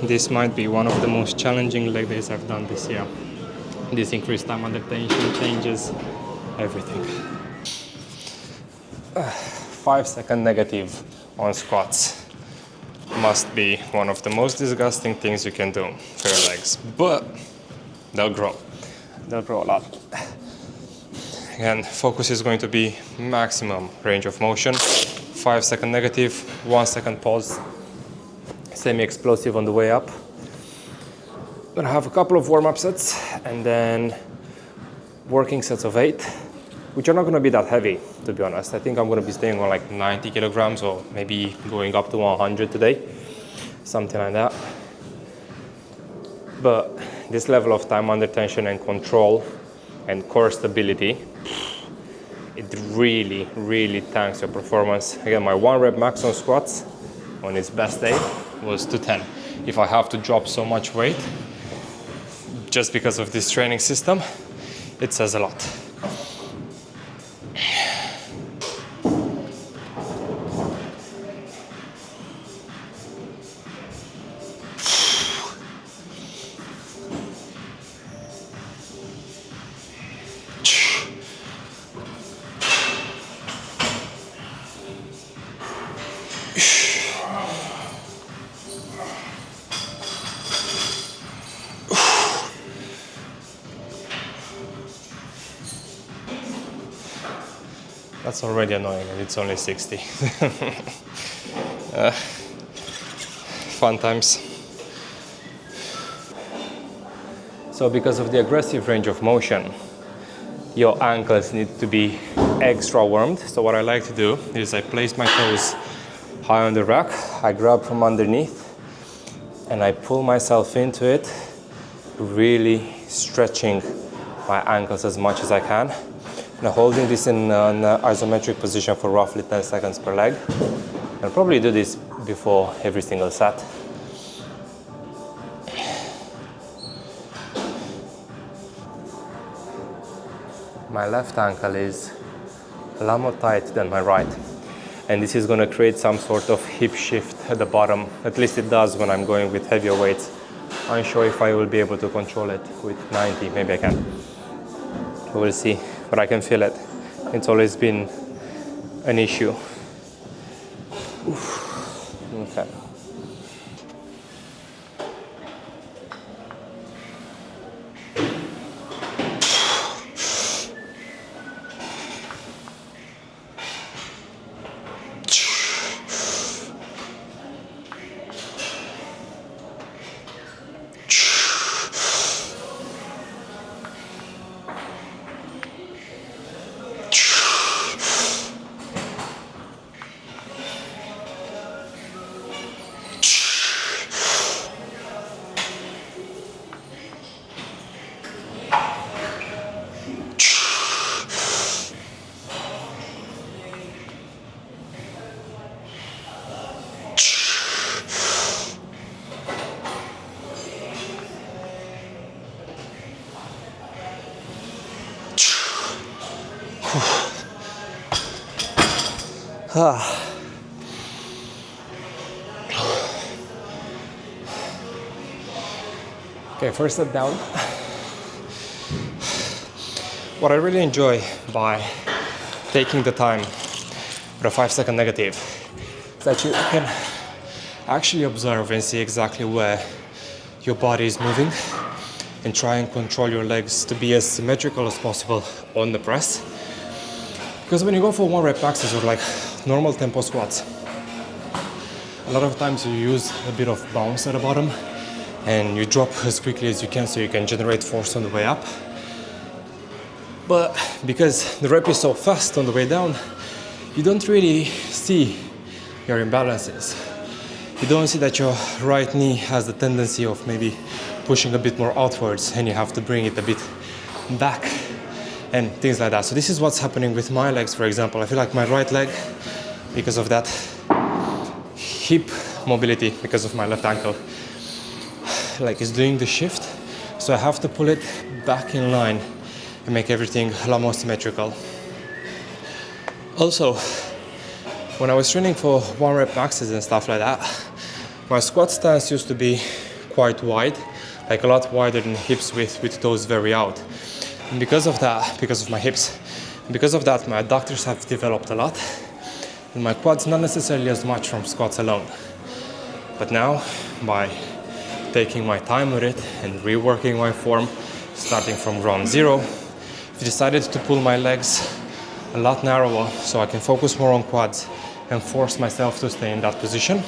this might be one of the most challenging leg days I've done this year. This increased time under tension changes everything. 5-second negative on squats must be one of the most disgusting things you can do for your legs, but they'll grow a lot. Again, focus is going to be maximum range of motion. 5-second negative, 1-second pause, semi-explosive on the way up. I'm gonna have a couple of warm-up sets and then working sets of 8, which are not gonna be that heavy, to be honest. I think I'm gonna be staying on like 90 kilograms or maybe going up to 100 today, something like that. But this level of time under tension and control and core stability, it really, really tanks your performance. Again, my 1 rep max on squats on its best day was 210. If I have to drop so much weight just because of this training system, it says a lot. That's already annoying and it's only 60. Fun times. So because of the aggressive range of motion, your ankles need to be extra warmed. So what I like to do is I place my toes high on the rack, I grab from underneath and I pull myself into it, really stretching my ankles as much as I can. Now holding this in an isometric position for roughly 10 seconds per leg. I'll probably do this before every single set. My left ankle is a lot more tight than my right. And this is going to create some sort of hip shift at the bottom. At least it does when I'm going with heavier weights. I'm unsure if I will be able to control it with 90, maybe I can. We'll see. But I can feel it. It's always been an issue. Oof. Okay. Okay, first set down. What I really enjoy by taking the time with a 5-second negative is that you can actually observe and see exactly where your body is moving and try and control your legs to be as symmetrical as possible on the press. Because when you go for 1 rep maxes or like normal tempo squats, a lot of times you use a bit of bounce at the bottom and you drop as quickly as you can so you can generate force on the way up. But because the rep is so fast on the way down, you don't really see your imbalances. You don't see that your right knee has the tendency of maybe pushing a bit more outwards and you have to bring it a bit back and things like that. So this is what's happening with my legs, for example. I feel like my right leg, because of that hip mobility, because of my left ankle, like is doing the shift. So I have to pull it back in line and make everything a lot more symmetrical. Also, when I was training for 1 rep maxes and stuff like that, My squat stance used to be quite wide, like a lot wider than hips with toes very out. And because of that, because of my hips, because of that, my adductors have developed a lot, and my quads not necessarily as much from squats alone. But now, by taking my time with it and reworking my form, starting from ground zero, I've decided to pull my legs a lot narrower so I can focus more on quads and force myself to stay in that position.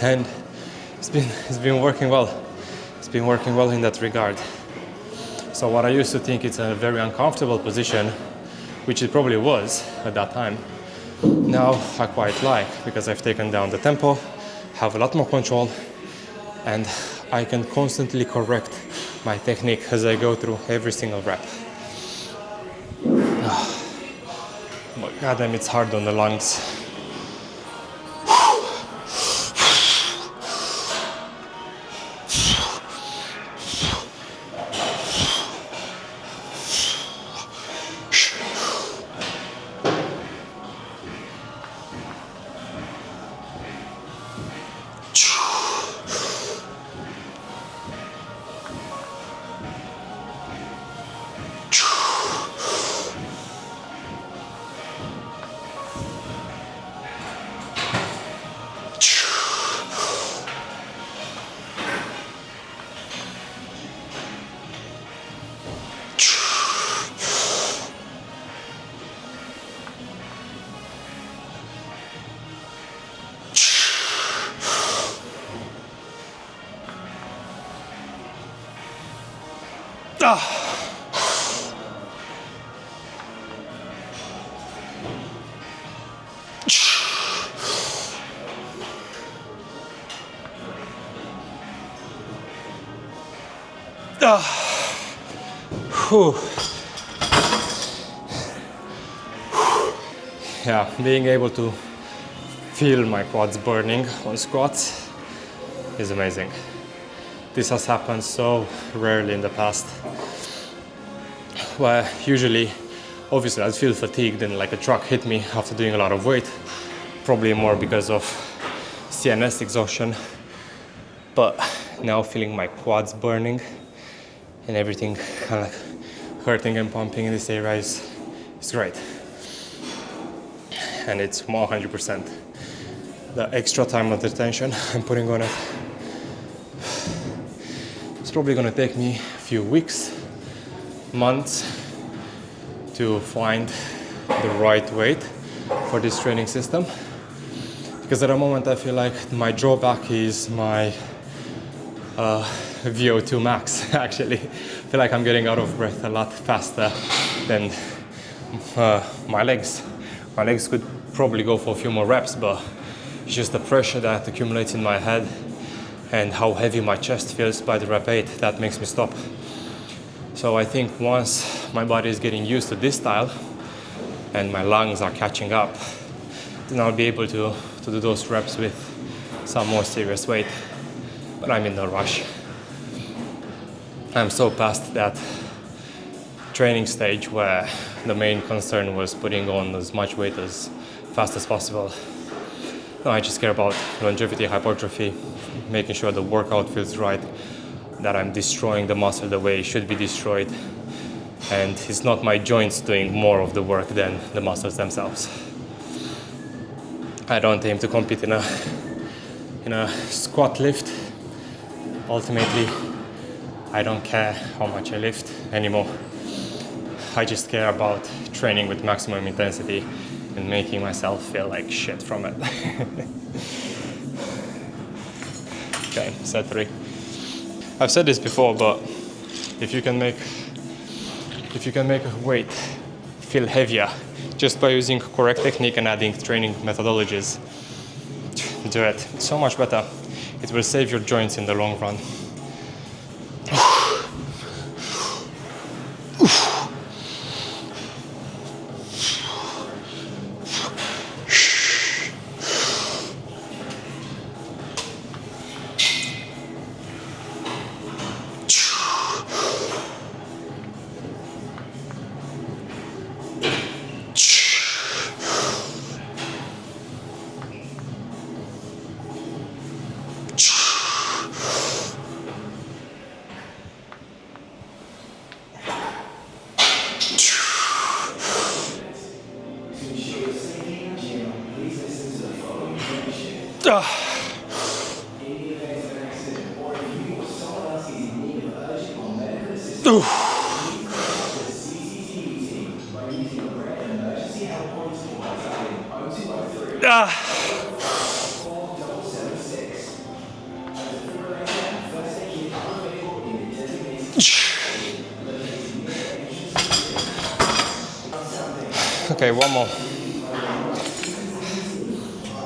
And it's been working well. It's been working well in that regard. So what I used to think it's a very uncomfortable position, which it probably was at that time, now I quite like, because I've taken down the tempo, have a lot more control, and I can constantly correct my technique as I go through every single rep. But goddamn, it's hard on the lungs. Yeah, being able to feel my quads burning on squats is amazing. This has happened so rarely in the past, where usually, obviously, I'd feel fatigued and like a truck hit me after doing a lot of weight, probably more because of CNS exhaustion. But now feeling my quads burning and everything kind of like hurting and pumping in this area is great. And it's 100% the extra time and attention I'm putting on it. It's probably gonna take me a few weeks, months to find the right weight for this training system. Because at the moment I feel like my drawback is my VO2 max, actually. I feel like I'm getting out of breath a lot faster than my legs. My legs could probably go for a few more reps, but it's just the pressure that accumulates in my head and how heavy my chest feels by the rep 8 that makes me stop. So I think once my body is getting used to this style and my lungs are catching up, then I'll be able to do those reps with some more serious weight. But I'm in no rush. I'm so past that training stage where the main concern was putting on as much weight as fast as possible. No, I just care about longevity, hypertrophy, making sure the workout feels right, that I'm destroying the muscle the way it should be destroyed, and it's not my joints doing more of the work than the muscles themselves. I don't aim to compete in a squat lift. Ultimately, I don't care how much I lift anymore. I just care about training with maximum intensity and making myself feel like shit from it. Okay, set 3. I've said this before, but if you can make a weight feel heavier just by using correct technique and adding training methodologies, do it. It's so much better. It will save your joints in the long run. Okay, one more.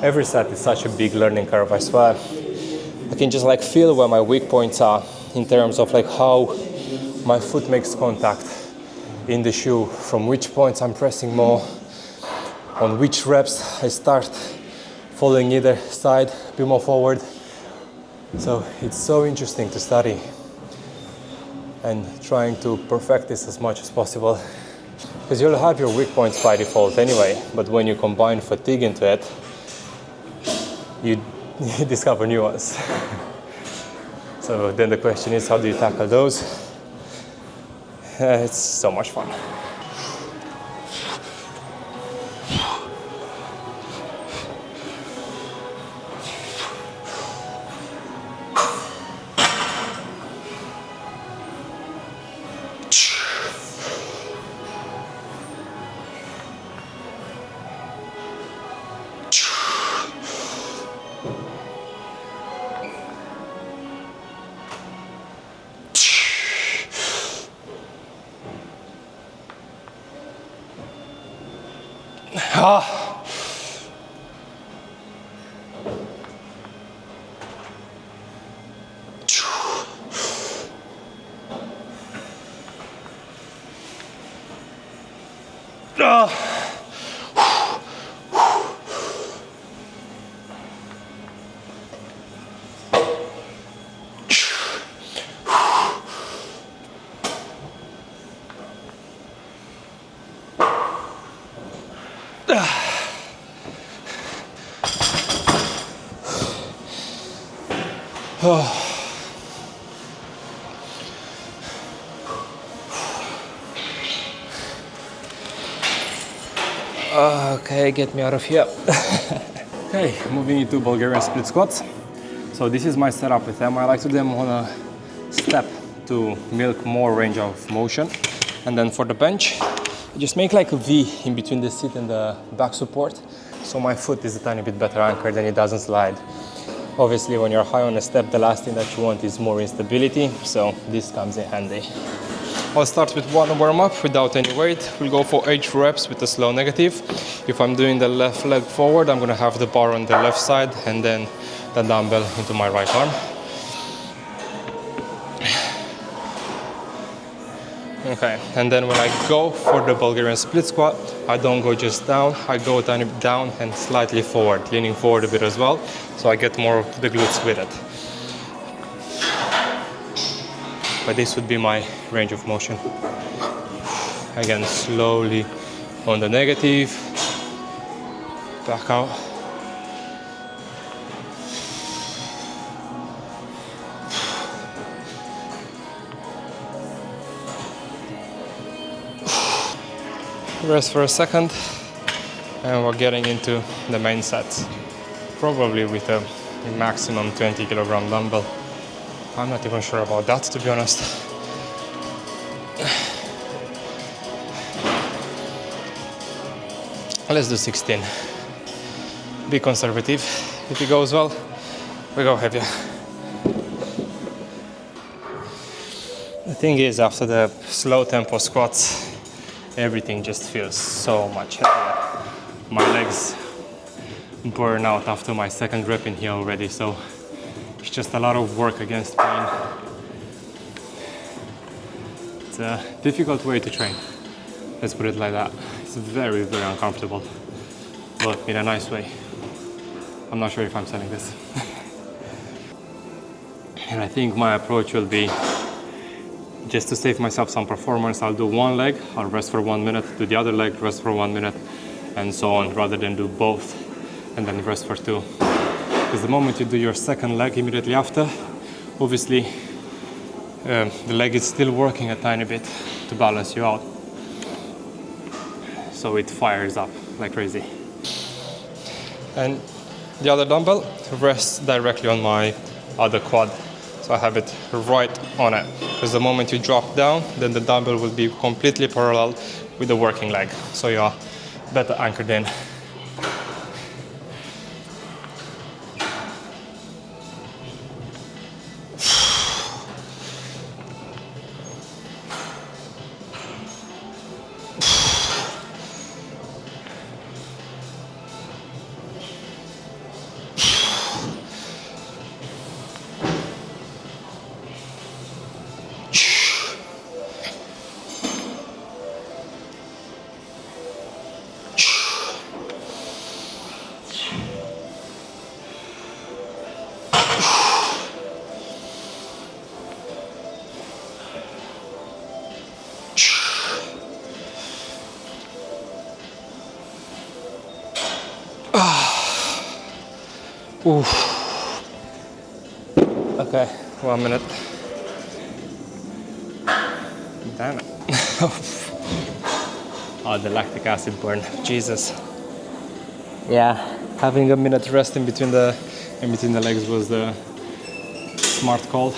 Every set is such a big learning curve, I swear. I can just like feel where my weak points are in terms of like how my foot makes contact in the shoe, from which points I'm pressing more, on which reps I start following either side, a bit more forward. So it's so interesting to study and trying to perfect this as much as possible. Because you'll have your weak points by default anyway, but when you combine fatigue into it, you discover new ones. So then the question is, how do you tackle those? It's so much fun. Okay, get me out of here. Okay, moving into Bulgarian split squats. So this is my setup with them. I like to do them on a step to milk more range of motion. And then for the bench, I just make like a V in between the seat and the back support. So my foot is a tiny bit better anchored and it doesn't slide. Obviously, when you're high on a step, the last thing that you want is more instability. So this comes in handy. I'll start with one warm-up without any weight. We'll go for 8 reps with a slow negative. If I'm doing the left leg forward, I'm going to have the bar on the left side and then the dumbbell into my right arm. Okay, and then when I go for the Bulgarian split squat, I don't go just down, I go tiny bit down and slightly forward, leaning forward a bit as well, so I get more of the glutes with it. But this would be my range of motion. Again, slowly on the negative, back out. Rest for a second, and we're getting into the main set. Probably with a maximum 20 kilogram dumbbell. I'm not even sure about that, to be honest. Let's do 16. Be conservative. If it goes well, we go heavier. The thing is, after the slow tempo squats, everything just feels so much heavier. My legs burn out after my second rep in here already, so it's just a lot of work against pain. It's a difficult way to train, let's put it like that. It's very, very uncomfortable, but in a nice way. I'm not sure if I'm selling this. And I think my approach will be, just to save myself some performance, I'll do one leg, I'll rest for 1 minute, do the other leg, rest for 1 minute, and so on, rather than do both and then rest for 2. Because the moment you do your second leg immediately after, obviously the leg is still working a tiny bit to balance you out. So it fires up like crazy. And The other dumbbell rests directly on my other quad. So I have it right on it. Because the moment you drop down, then the dumbbell will be completely parallel with the working leg. So you're better anchored in. Oof. Okay, 1 minute. Damn it. Oh, the lactic acid burn. Jesus. Yeah, having a minute rest in between the legs was the smart call.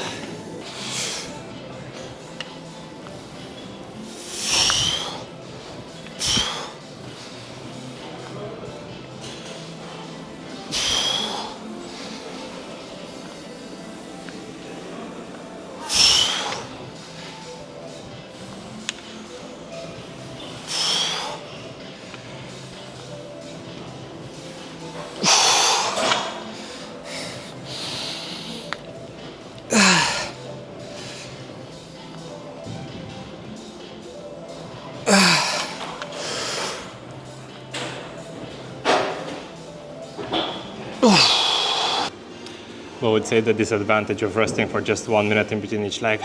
I would say the disadvantage of resting for just 1 minute in between each leg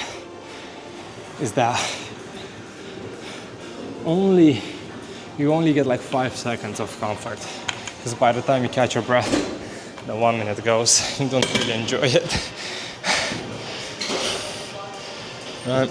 is that you only get like 5 seconds of comfort. Because by the time you catch your breath, the 1 minute goes. You don't really enjoy it. Right.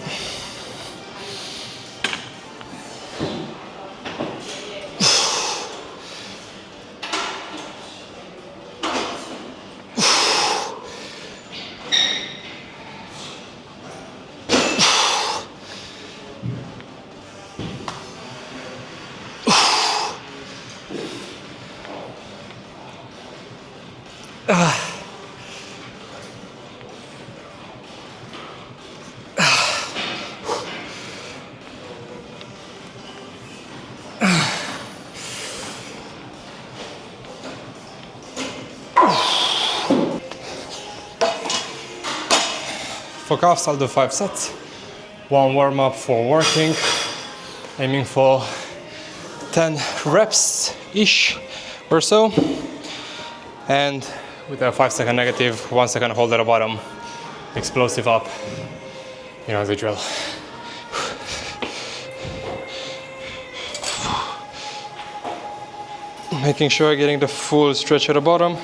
For calves, I'll do 5 sets. 1 warm-up for working, aiming for 10 reps-ish or so. And with a 5-second negative, 1 second hold at the bottom, explosive up. You know the drill. Making sure you're getting the full stretch at the bottom.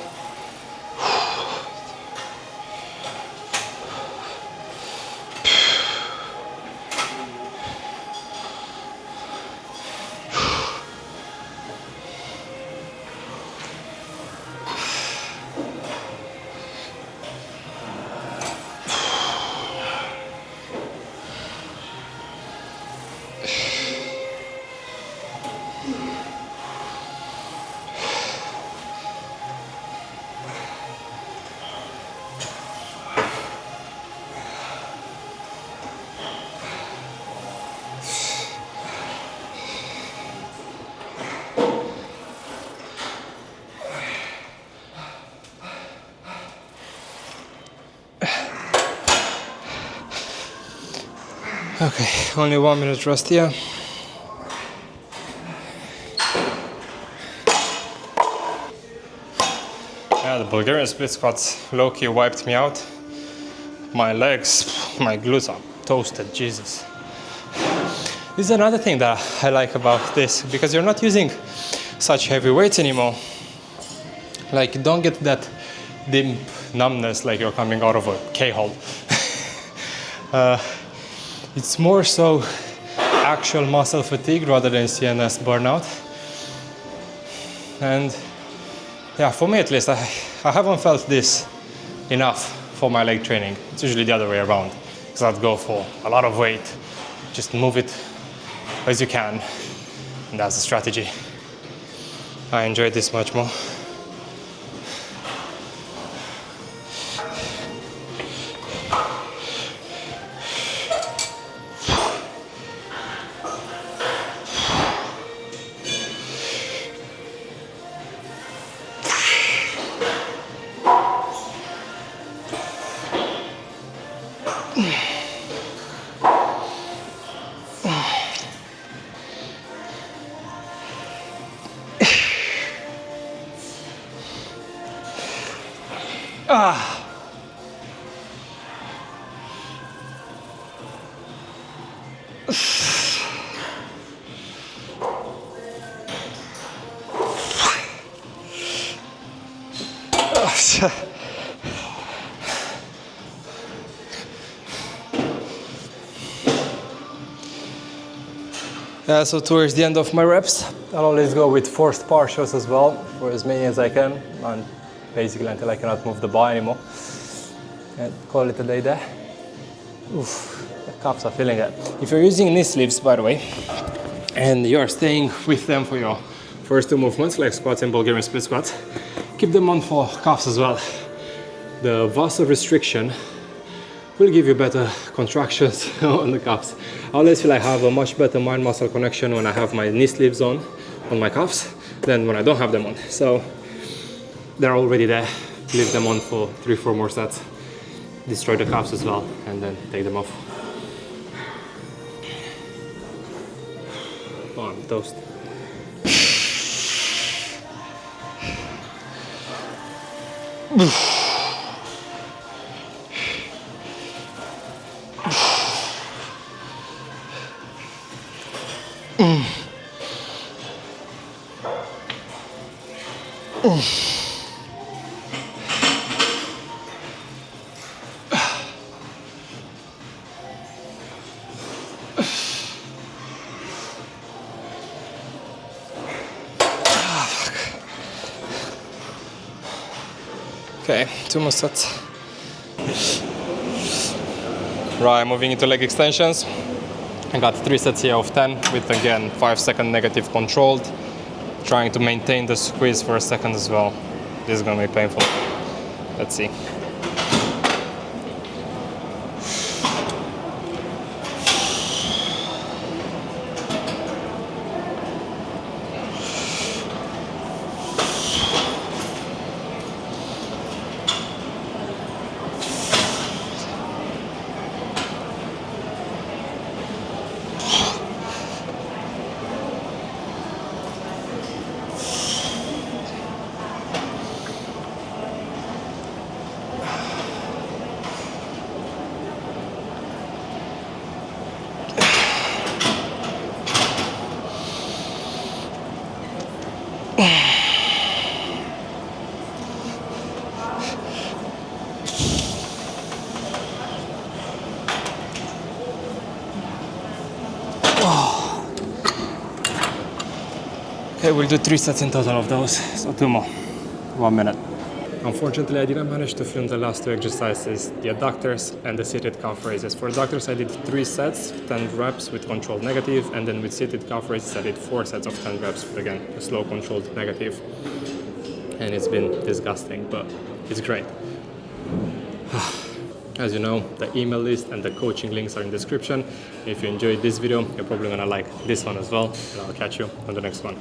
Okay, only 1 minute rest here. Yeah, the Bulgarian split squats low-key wiped me out. My legs, my glutes are toasted, Jesus. This is another thing that I like about this, because you're not using such heavy weights anymore. Like, you don't get that deep numbness like you're coming out of a K-hole. It's more so actual muscle fatigue rather than CNS burnout. And Yeah, for me at least, I haven't felt this enough for my leg training. It's usually the other way around. Because I'd go for a lot of weight, just move it as you can, and that's the strategy. I enjoy this much more. So towards the end of my reps, I'll always go with forced partials as well, for as many as I can, and basically until I cannot move the bar anymore. And call it a day there. Oof, the calves are feeling it. If you're using knee sleeves, by the way, and you're staying with them for your first two movements, like squats and Bulgarian split squats, keep them on for calves as well. The vasorestriction will give you better contractions on the calves. I always feel I have a much better mind-muscle connection when I have my knee sleeves on my calves than when I don't have them on. So they're already there. Leave them on for 3-4 more sets. Destroy the calves as well, and then take them off. Oh, I'm toast. Okay, 2 more sets. Right, moving into leg extensions. I got 3 sets here of 10 with again 5-second negative controlled. Trying to maintain the squeeze for a second as well. This is gonna be painful. Let's see. Okay, we'll do 3 sets in total of those, so 2 more, 1 minute. Unfortunately, I didn't manage to film the last 2 exercises, the adductors and the seated calf raises. For adductors, I did 3 sets, 10 reps with controlled negative, and then with seated calf raises, I did 4 sets of 10 reps with, again, a slow controlled negative. And it's been disgusting, but it's great. As you know, the email list and the coaching links are in the description. If you enjoyed this video, you're probably gonna like this one as well, and I'll catch you on the next one.